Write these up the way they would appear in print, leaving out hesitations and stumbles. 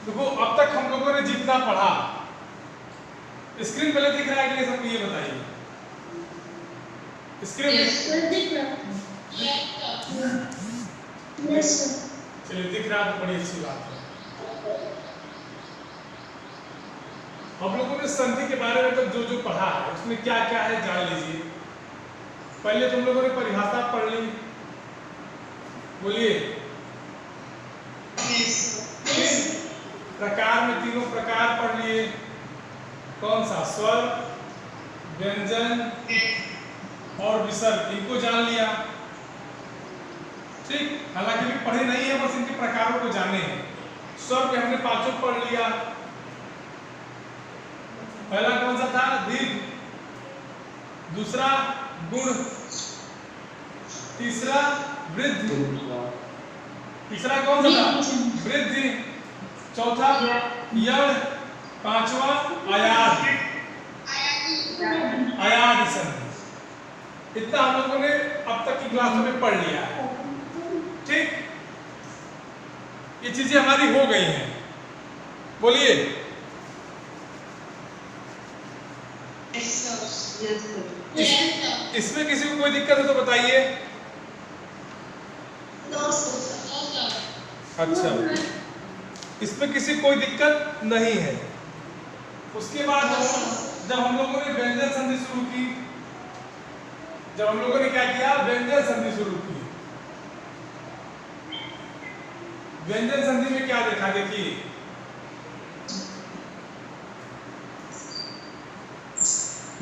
देखो अब तक हम लोगों ने जितना पढ़ा, स्क्रीन पहले दिख रहा है कि नहीं सबको ये बताइए। स्क्रीन दिख रहा है। चलिए दिख रहा है तो बड़ी अच्छी बात है। हम लोगों ने संधि के बारे में तक जो जो पढ़ा है उसमें क्या क्या है जान लीजिए। पहले तुम लोगों ने परिभाषा पढ़ ली, बोलिए। प्रकार में तीनों प्रकार पढ़ लिए, कौन सा? स्वर, व्यंजन और विसर्ग, इनको जान लिया। ठीक, हालांकि भी पढ़े नहीं है, बस इनके प्रकारों को जाने हैं। स्वर के हमने पांचों पढ़ लिया। पहला कौन सा था? दीर्घ, दूसरा गुण, तीसरा वृद्धि, तीसरा कौन सा था? वृद्धि, चौथा यण, पांचवा आयात, आयात संधि। इतना हम लोगों ने अब तक की क्लासों में पढ़ लिया है। ठीक, ये चीजें हमारी हो गई हैं। बोलिए। इसमें किसी को कोई दिक्कत है तो बताइए। अच्छा, इसमें किसी कोई दिक्कत नहीं है। उसके बाद जब हम लोगों ने व्यंजन संधि शुरू की, जब हम लोगों ने क्या किया? व्यंजन संधि शुरू की। व्यंजन संधि में क्या देखा? देखिए,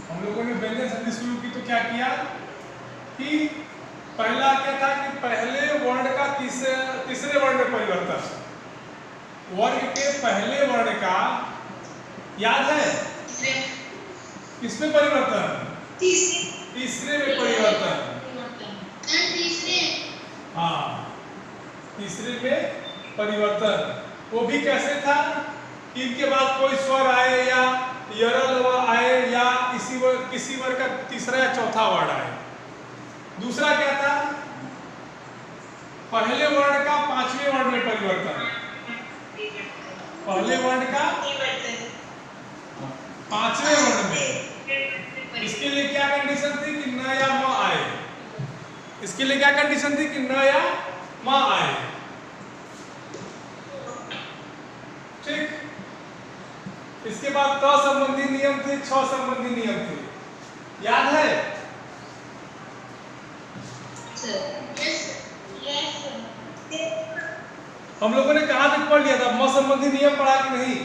हम लोगों ने व्यंजन संधि शुरू की तो क्या किया कि पहला क्या था कि पहले वर्ण का तीसरे वर्ण में परिवर्तन। वर्ग के पहले वर्ण का, याद है किसमें परिवर्तन? तीसरे में परिवर्तन। हाँ, तीसरे में परिवर्तन। वो भी कैसे था कि इनके बाद कोई स्वर आए या यरल आए या किसी वर्ग का तीसरा या चौथा वर्ण आए। दूसरा क्या था? पहले वर्ण का पांचवें वर्ण में परिवर्तन। पहले वर्ण का पांचवें वर्ण में। इसके लिए क्या कंडीशन थी कि न या म आए। इसके लिए क्या कंडीशन थी कि न या म आए। ठीक, इसके बाद क संबंधी नियम थे, छ संबंधी नियम थे, याद है? हम लोगों ने कहां तक पढ़ लिया था? म संबंधी नियम पढ़ा कि नहीं?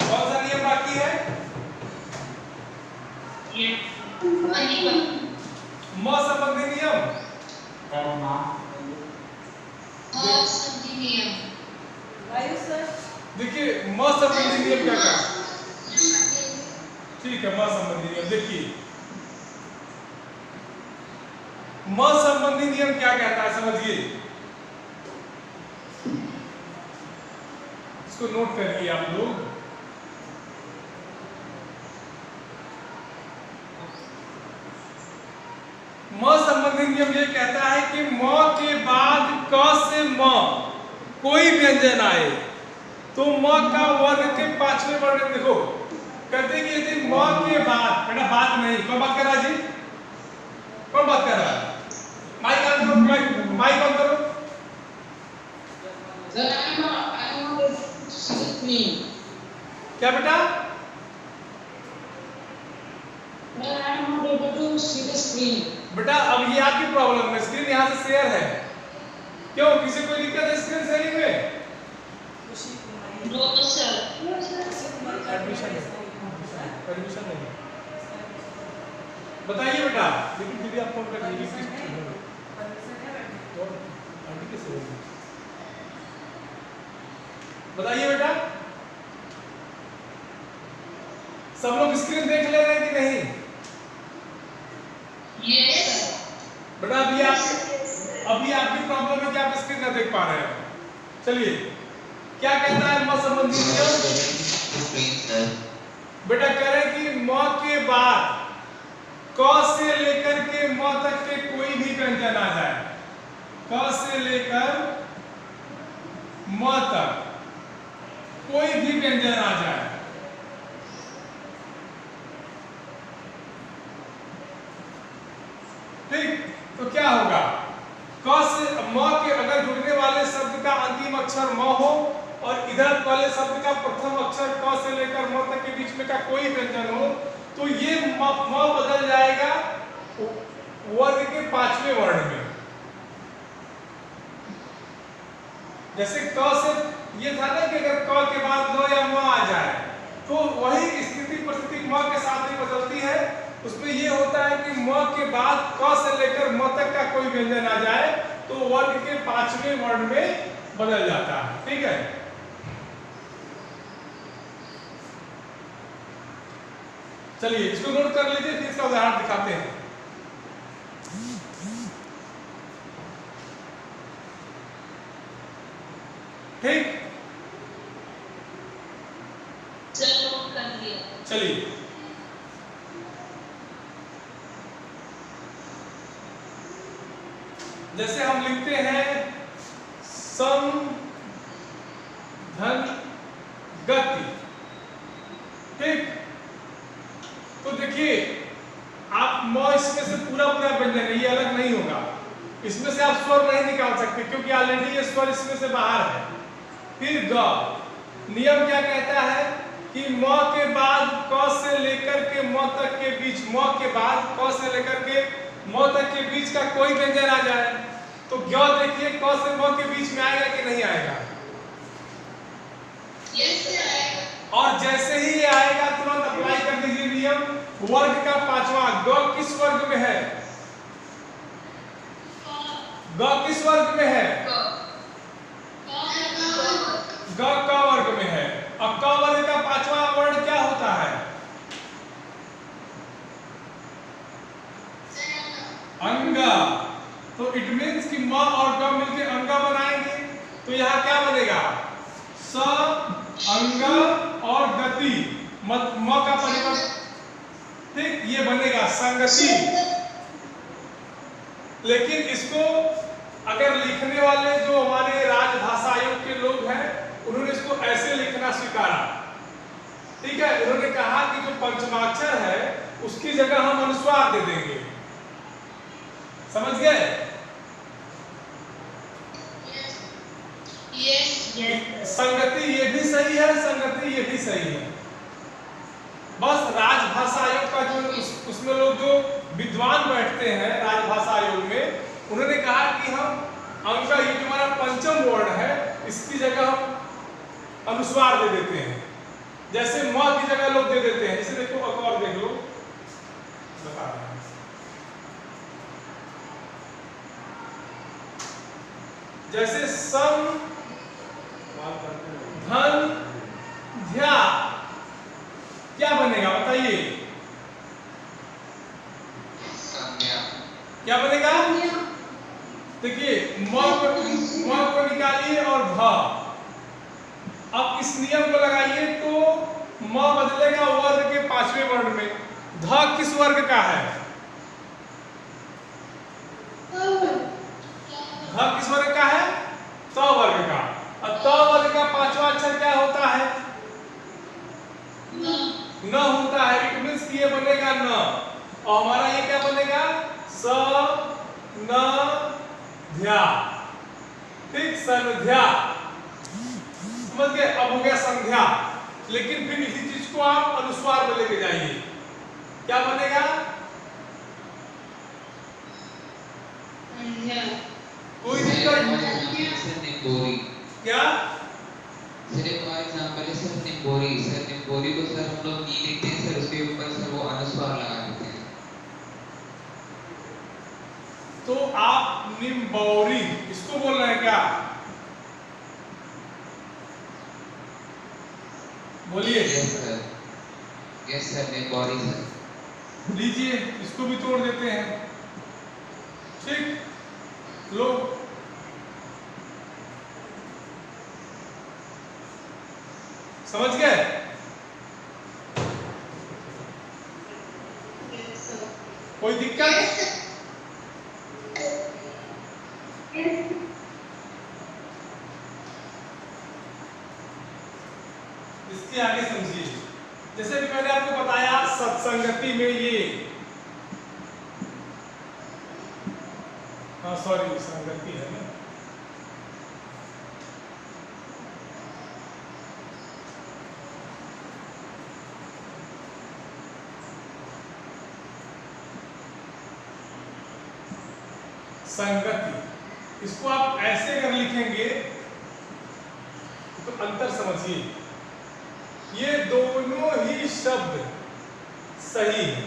कौन सा नियम बाकी है? म संबंधी नियम। देखिए म संबंधी नियम क्या क्या? ठीक है, म संबंधी नियम देखिए, म संबंधी नियम क्या कहता है समझिए। इसको नोट करिए आप लोग। म संबंधी नियम ये कहता है कि म के बाद क से म कोई व्यंजन आए तो म का वर्ग के पांचवें वर्ण में देखो, कहते कि यदि म के बाद, बेटा बात नहीं, कौन बात कर रहा है जी? कौन बात कर रहा है? माइक ऑन करो, माइक ऑन करो। क्या बेटा? बेटा अब ये आपकी प्रॉब्लम है, स्क्रीन यहाँ से शेयर है। क्यों, किसी को दिक्कत है स्क्रीन शेयरिंग में? एडमिशन नहीं बताइए बेटा, लेकिन फिर भी आप फोन कर लीजिए। बताइए बेटा, सब लोग स्क्रीन देख ले रहे हैं कि नहीं? बेटा अभी आपकी प्रॉब्लम है कि आप स्क्रीन ना देख पा रहे हैं। चलिए, क्या कहता है म संबंधी नियम? बेटा कह रहे कि म के बाद क से लेकर के म तक के कोई भी व्यंजन आ जाए, क से लेकर म तक कोई भी व्यंजन आ जाए, ठीक, तो क्या होगा, क से म के अगर जुड़ने वाले शब्द का अंतिम अक्षर म हो और इधर वाले शब्द का प्रथम अक्षर क से लेकर म तक के बीच में का कोई व्यंजन हो, तो ये म बदल जाएगा वर्ग के 5वें वर्ण में। जैसे क से ये था ना कि अगर क के बाद न या म आ जाए तो वही स्थिति परिस्थिति म के साथ ही बदलती है। उसमें ये होता है कि म के बाद क से लेकर म तक का कोई व्यंजन आ जाए तो वर्ग के 5वें वर्ण में बदल जाता है, ठीक है। चलिए इसको नोट कर लीजिए, फिर इसका उदाहरण दिखाते हैं। ठीक, चलिए जैसे हम लिखते हैं सम धन गति, ठीक, तो देखिए आप म इसमें से पूरा व्यंजन है, ये अलग नहीं होगा, इसमें से आप स्वर नहीं निकाल सकते क्योंकि ऑलरेडी ये स्वर इसमें से बाहर है। फिर ग, नियम क्या कहता है कि म के बाद क से लेकर के म तक के बीच, म के बाद क से लेकर के म तक के बीच का कोई व्यंजन आ जाए तो ग देखिए क से म के बीच में आएगा कि नहीं आएगा? यस आएगा। और जैसे ही ये आएगा तुरंत अप्लाई कर दीजिए नियम, वर्ग का 5वां, ग किस वर्ग में है? ग किस वर्ग में है? ग क वर्ग में है। अब क वर्ग का 5वां वर्ण क्या होता है? अंगा। तो इट मीन्स कि म और ग मिलके अंगा बनाएंगे, तो यहाँ क्या बनेगा? स अंग और गति, म का परिवर्तन, ठीक, ये बनेगा संगति। लेकिन इसको अगर लिखने वाले जो हमारे राजभाषा आयोग के लोग हैं उन्होंने इसको ऐसे लिखना स्वीकारा, ठीक है। उन्होंने कहा कि जो पंचमाक्षर है उसकी जगह हम अनुस्वार दे देंगे, समझ गए? संगति ये भी सही है, संगति ये भी सही है। बस राजभाषा आयोग का जो उसमें लोग जो विद्वान बैठते हैं राजभाषा आयोग में, उन्होंने कहा कि हम अंक, ये जो हमारा पंचम वर्ण है इसकी जगह हम अनुस्वार दे देते हैं, जैसे म की जगह लोग दे देते हैं। जैसे देखो और देख लो, बता रहे हैं, जैसे सम धन ध्या, क्या बनेगा बताइए? क्या बनेगा? देखिए म को निकालिए और ध, अब इस नियम को लगाइए तो म बदलेगा वर्ग के 5वें वर्ण में। ध किस वर्ग का है? ध किस वर्ग का है? त वर्ग का। और त वर्ग का 5वां अक्षर क्या होता है? न होता है। इट मींस कि ये बनेगा न, और हमारा ये क्या बनेगा? स न ध्या, ठीक, संध्या, समझ गए? अब हो गया संध्या। लेकिन फिर इसी चीज को आप अनुस्वार में लेके जाइए, क्या बनेगा? कोई दिक्कत नहीं। क्या? निम्बोरी को सर हम लोग नी लिखते हैं सर, उसके ऊपर सर वो अनुस्वार लगा देते हैं। तो आप निम्बौरी इसको बोल रहे हैं क्या? बोलिए। Yes sir, Nimbori sir. लीजिए इसको भी तोड़ देते हैं, ठीक, लो। समझ गए? कोई दिक्कत? संगति में ये, हाँ सॉरी संगति है ना, संगति, इसको आप ऐसे अगर लिखेंगे तो अंतर समझिए, ये दोनों ही शब्द सही है।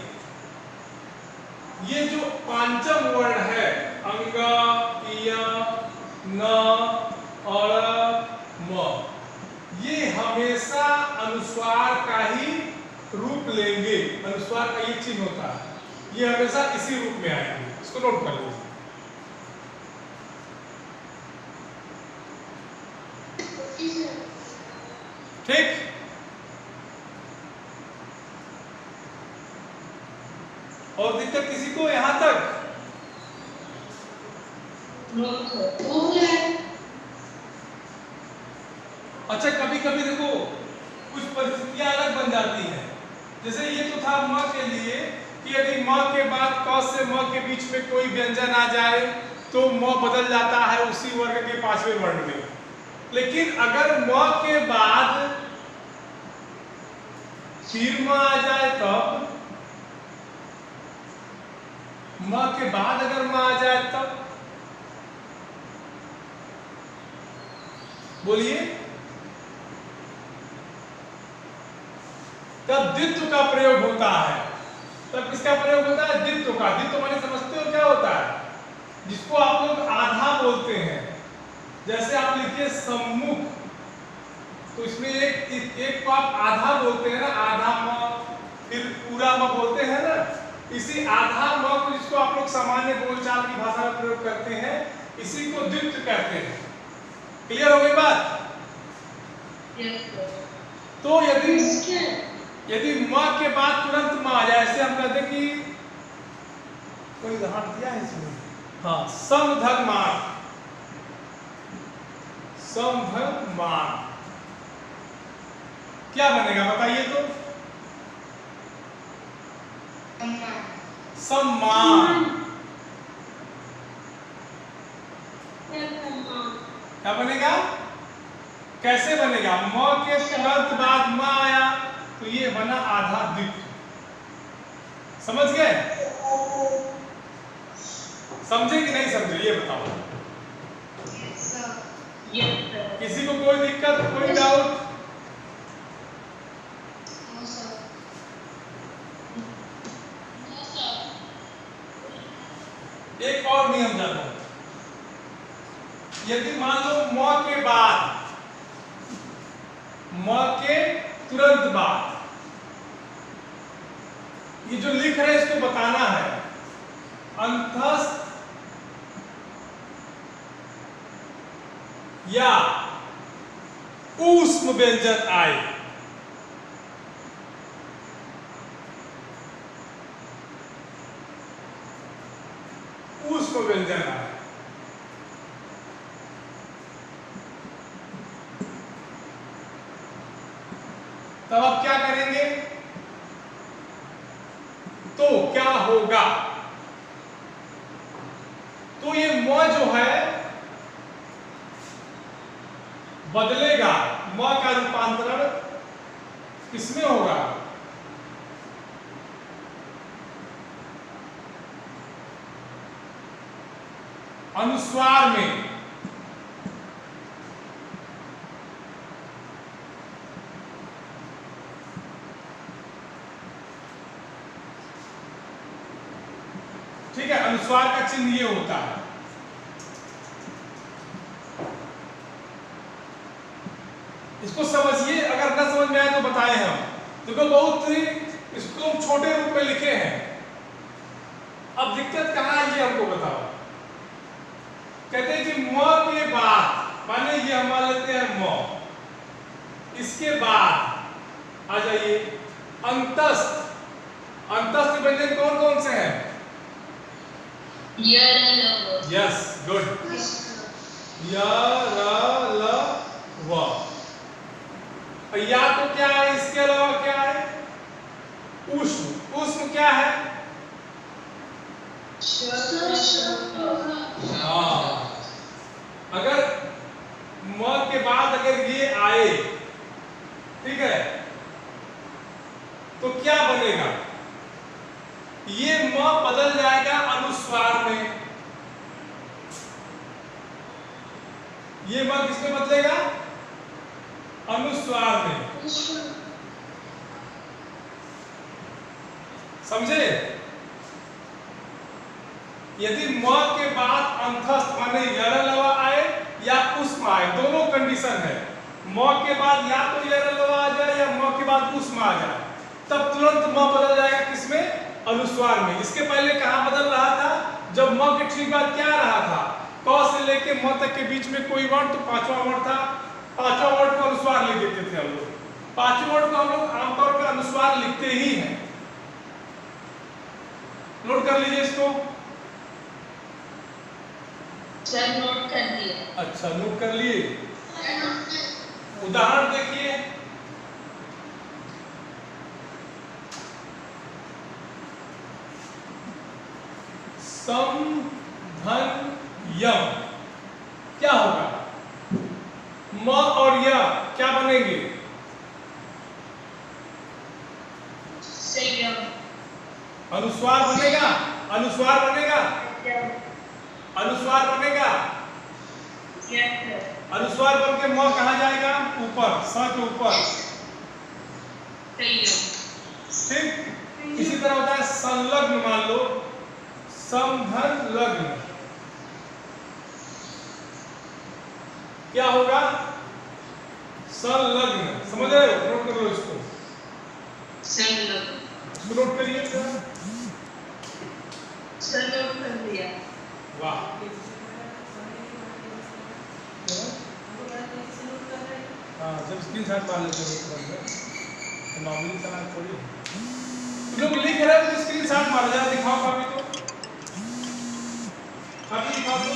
ये जो पांचम वर्ण है अंग, इया, न, अड़, म, ये हमेशा अनुस्वार का ही रूप लेंगे। अनुस्वार का ये चिन्ह होता है, ये हमेशा इसी रूप में आएंगे, इसको नोट कर लीजिए। ठीक, और दिक्कत किसी को यहां तक? अच्छा, कभी कभी देखो कुछ परिस्थितियां अलग बन जाती हैं। जैसे ये तो था म के लिए कि यदि म के बाद क से म के बीच में कोई व्यंजन आ जाए तो म बदल जाता है उसी वर्ग के पांचवें वर्ण में। लेकिन अगर म के बाद फिर म आ जाए तब, म के बाद अगर म आ जाए तब, बोलिए, तब द्वित्व का प्रयोग होता है। तब किसका प्रयोग होता है? द्वित्व का। द्वित्व माने समझते हो क्या होता है? जिसको आप लोग आधा बोलते हैं। जैसे आप लिखिए सम्मुख, तो इसमें एक को आप आधा बोलते हैं ना, आधा म, फिर पूरा म बोलते हैं ना। इसी आधा म को, जिसको आप लोग सामान्य बोलचाल की भाषा में प्रयोग करते हैं, इसी को द्वित्व कहते हैं। क्लियर हो गई बात? तो यदि म के बाद तुरंत म आ जाए, ऐसे हम कहते हैं कि कोई उदाहरण दिया है इसमें, हाँ, समधर्मान, समधर्मान क्या बनेगा बताइए तो? सम्मान। क्या बनेगा? कैसे बनेगा? म के तुरंत बाद म आया तो ये बना आधा द्वित्व। समझ गए? समझे कि नहीं समझे ये बताओ। किसी को कोई दिक्कत, कोई डाउट? एक और नियम जानो, यदि मान लो म के बाद, म के तुरंत बाद, ये जो लिख रहे हैं इसको बताना है, अंतस्थ या ऊष्म व्यंजन आए, ऊष्म व्यंजन आए, तब आप क्या करेंगे? तो क्या होगा? तो ये म जो है बदलेगा। म का रूपांतरण किसमें होगा? अनुस्वार में। ठीक है, अनुस्वार का चिन्ह ये होता है। इसको समझिए, अगर न समझ में आए तो बताएं हम। देखो बहुत ही इसको हम छोटे रूप में लिखे हैं। अब दिक्कत कहाँ है ये हमको बताओ। कहते हैं कि म के बाद, माने ये हम मान लेते हैं म, इसके बाद आ जाइए अंतस्थ। अंतस्थ व्यंजन कौन कौन से हैं? Yes, good. य, र, ल, व। या तो क्या है, इसके अलावा क्या है? ऊष्म। क्या है? हाँ, अगर म के बाद अगर ये आए, ठीक है, तो क्या बनेगा? ये म बदल जाएगा अनुस्वार में। ये म किसमें बदलेगा? अनुस्वार में। समझे? यदि म के बाद अंतस्थ माने यरलवा आए या उष्म आए, दोनों कंडीशन है। म के बाद या तो यरलवा आ जाए या म के बाद उष्म आ जाए, तब तुरंत म बदल जाएगा किसमें? अनुस्वार में। इसके पहले कहां बदल रहा था? जब म के ठीक बाद क्या रहा था? क से लेके म तक के बीच में कोई वर्ण, तो पांचवा वर्ण था। पांचवा वर्ण को अनुस्वार लिख देते थे हम लोग। पांचवें वर्ण को हम लोग आमतौर पर अनुस्वार लिखते ही हैं। नोट कर लीजिए इसको। सर नोट कर दिया। अच्छा, नोट कर लिए। उदाहरण देखिए, सम धन यम, क्या होगा? म और य क्या बनेंगे? अनुस्वार बनेगा। अनुस्वार बनेगा। अनुस्वार बनेगा। अनुस्वार बन के म कहाँ जाएगा? ऊपर, स के ऊपर। ठीक, इसी तरह होता है संलग्न। मान लो समधन लग्न, क्या होगा? संलग्न। समझ रहे हो? नोट कर लो इसको। इसको नोट करिए। सर नोट कर दिया। वाह, हाँ, जब स्क्रीनशॉट मार लेते हो तो मामूली सा थोड़ी। तुम लोग लिख रहे हो तो स्क्रीनशॉट मार जरा, दिखाओ कापी तो। कापी दिखाओ तो।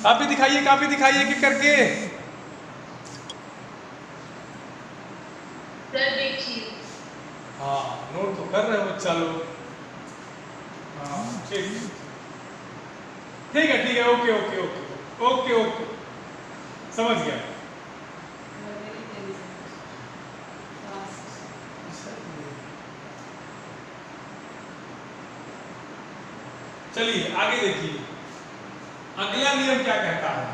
कापी दिखाइए, कापी दिखाइए कि करके। सर देखिए। हाँ, नोट तो कर रहे हो बच्चा लोग। हाँ, ठीक ठीक है, ठीक है, okay okay okay okay okay, समझ गया। चलिए आगे देखिए, अगला नियम क्या कहता है?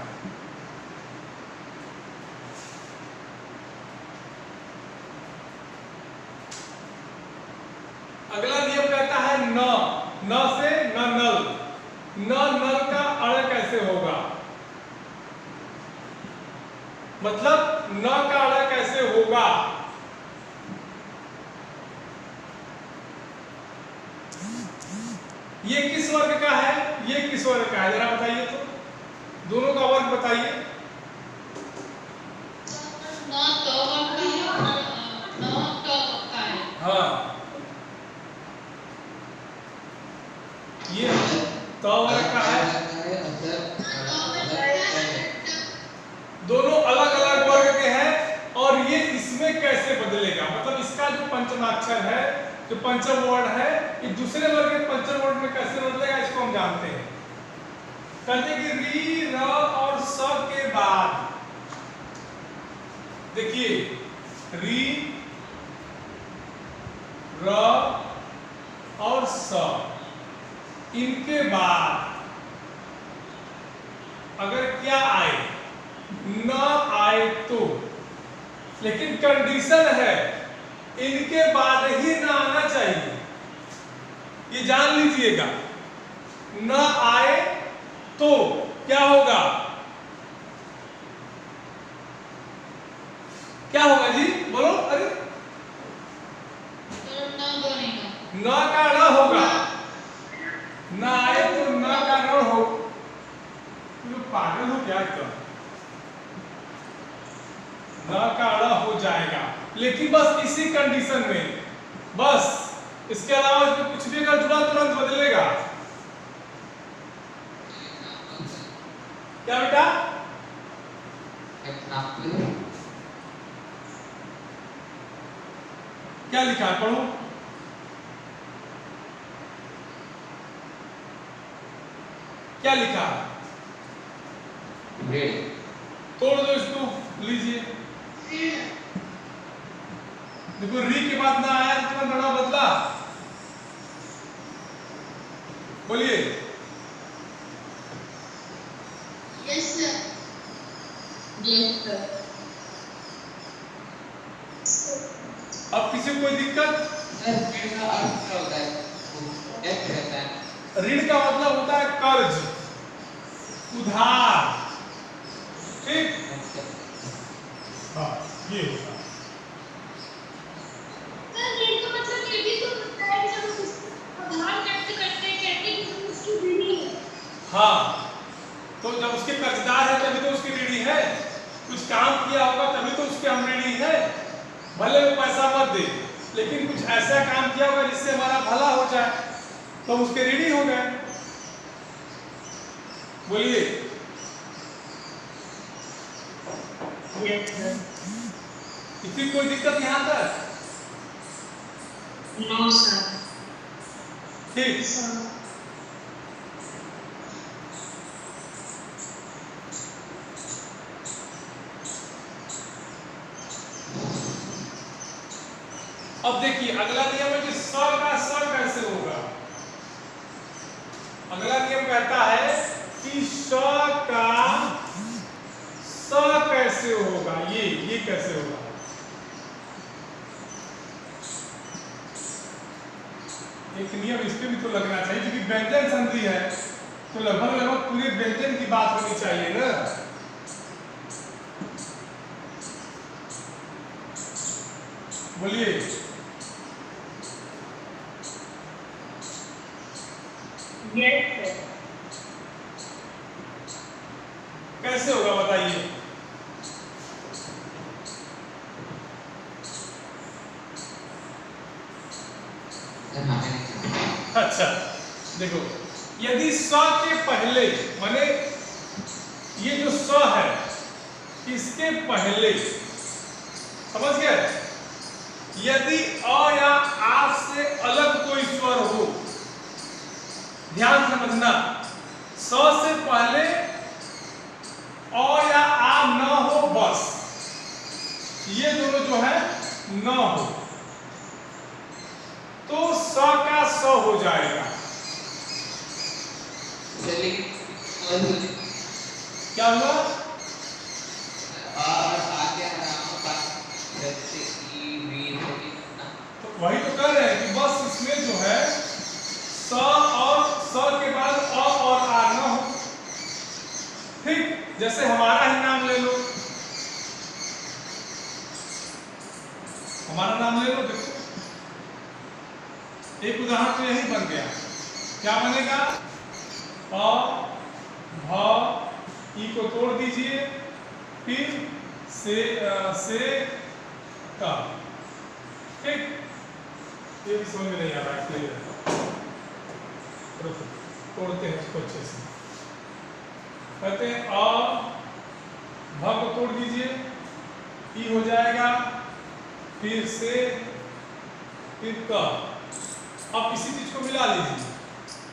अगला नियम कहता है न। न से न नल। न नल का अड़ कैसे होगा? मतलब न का अड़ कैसे होगा? ये किस वर्ग का है? ये किस वर्ग का है? जरा बताइए तो, दोनों का वर्ग बताइए। हाँ, ये त वर्ग का है। दोनों अलग अलग वर्ग के हैं। और ये इसमें कैसे बदलेगा? मतलब इसका जो पंचमाक्षर है, जो पंचम वर्ण है, ये दूसरे वर्ग के पंचम वर्ण में कैसे बदलेगा, इसको हम जानते हैं। कहते कि री, र और स के बाद, देखिए, री, र और स, इनके बाद अगर क्या आए? न आए तो, लेकिन कंडीशन है इनके बाद ही ना आना चाहिए, ये जान लीजिएगा। न आए तो क्या होगा? क्या होगा जी? बोलो। अरे न का न होगा। न आए तो न का न हो। तुम पागल हो क्या? न का अड़ा हो जाएगा, लेकिन बस इसी कंडीशन में, बस। इसके अलावा इसमें कुछ भी अगर जुड़ा तुरंत बदलेगा। क्या बेटा? एग्जाम्पल क्या लिखा है, पढ़ो। क्या लिखा है? रीड तोड़ दो इसको, लीजिए। देखो री के बाद ना आया तो तुरंत बड़ा बदला। बोलिए। Yes sir. Yes sir. अब किसी को कोई दिक्कत? सर ऋण का अर्थ क्या होता है? डेट रहता है। ऋण का मतलब होता है कर्ज, उधार। ठीक? हाँ, ये होता है। सर ऋण का मतलब ये भी तो होता है कि जब उसको उधार व्यक्त करते हैं कहते हैं कि उसकी ऋणी है। हाँ, तो जब उसके कर्जदार है तभी तो उसकी ऋणी है। कुछ काम किया होगा तभी तो उसके हम ऋणी है। भले वो पैसा मत दे, लेकिन कुछ ऐसा काम किया होगा जिससे हमारा भला हो जाए, तो उसके ऋणी हो गए। बोलिए। Yes sir. किसी कोई दिक्कत यहाँ तक? No sir. ठीक। सर। अब देखिए अगला नियम है कि स का स कैसे होगा। अगला नियम कहता है कि स का स कैसे होगा। ये कैसे होगा? एक नियम इस पे भी तो लगना चाहिए, क्योंकि व्यंजन संधि है तो लगभग लगभग पूरे व्यंजन की बात होनी चाहिए ना। बोलिए। Yes sir. कैसे होगा बताइए। सर हमें नहीं। अच्छा देखो, यदि स के पहले माने ये जो स है इसके पहले, समझ गए, यदि अ या आ से अलग कोई स्वर हो, ध्यान समझना, स से पहले अ या आ न हो, बस ये दोनों जो है न हो, तो स का स हो जाएगा। लेकिन क्या हुआ? और आगे जैसे ई वी ना। तो वही तो कह रहे हैं कि बस इसमें जो है स और स के बाद अ और आ न हो। ठीक, जैसे हमारा ही नाम ले लो, हमारा नाम ले लो। देखो एक उदाहरण तो यही बन गया। क्या बनेगा? अ भ ई को तोड़ दीजिए, फिर से का। ठीक, ये भी समझ में नहीं आ रहा है, इसलिए तोड़ते हैं इसको अच्छे से। कहते हैं अ भ को तोड़ दीजिए, ई हो जाएगा, फिर से, फिर का। अब इसी चीज को मिला लीजिए।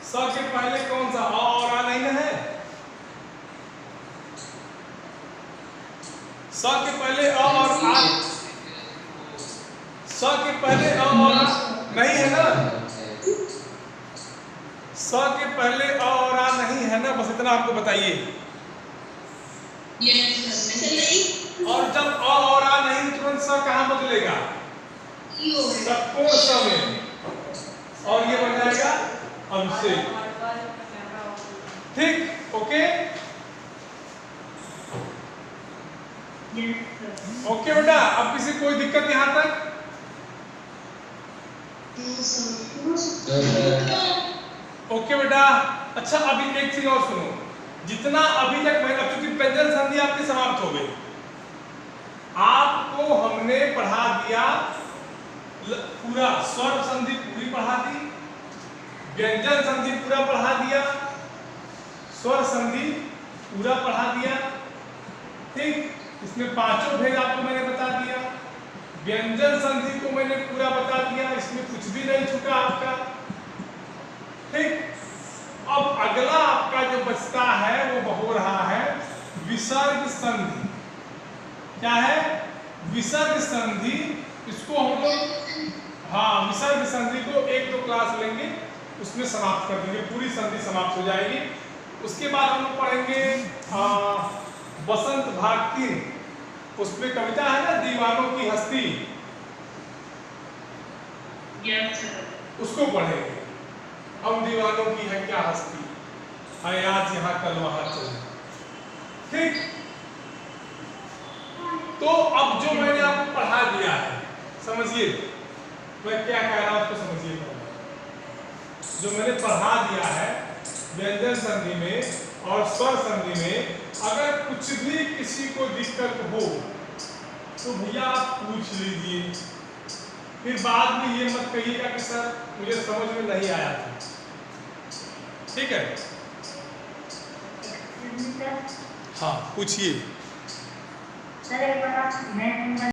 स के पहले कौन सा अ और आ नहीं ना है? स के पहले अ और आ, स के पहले अ और आ नहीं है ना? स के पहले अ और आ नहीं है ना? बस इतना आपको बताइए। Yes sir. और जब अ और आ नहीं, तुरंत स कहाँ बदलेगा? षटकोण स में, और ये बन जाएगा अभिषेक। ठीक, ओके ओके बेटा। अब किसी कोई दिक्कत यहाँ तक? ओके बेटा। अच्छा अभी एक चीज और सुनो, जितना अभी तक मैं, अब चूंकि व्यंजन संधि आपकी समाप्त हो गई, आपको हमने पढ़ा दिया पूरा, स्वर संधि पूरी पढ़ा दी, व्यंजन संधि पूरा पढ़ा दिया, स्वर संधि पूरा पढ़ा दिया। ठीक, इसमें पांचों भेद आपको मैंने बता दिया। व्यंजन संधि को मैंने पूरा बता दिया, इसमें कुछ भी नहीं छूटा आपका। ठीक, अब अगला आपका जो बचता है वो हो रहा है विसर्ग संधि। क्या है? विसर्ग संधि। इसको हम लोग विसर्ग संधि को 1-2 क्लास लेंगे, उसमें समाप्त कर देंगे, पूरी संधि समाप्त हो जाएगी। उसके बाद हम लोग पढ़ेंगे बसंत भाग 3, उसमें कविता है ना, दीवानों की हस्ती, उसको पढ़ेंगे। हम दीवानों की है क्या हस्ती, है आज यहाँ कल वहां चले। ठीक, तो अब जो मैंने आपको पढ़ा दिया है, समझिए मैं क्या कह रहा हूं, उसको समझिए। जो मैंने पढ़ा दिया है व्यंजन संधि में और स्वर संधि में, अगर कुछ भी किसी को दिक्कत हो तो भैया आप पूछ लीजिए, फिर बाद में ये मत कहिएगा कि सर मुझे समझ में नहीं आया था। ठीक है? हाँ, पूछिए। सर एक बार आप नेक्स्ट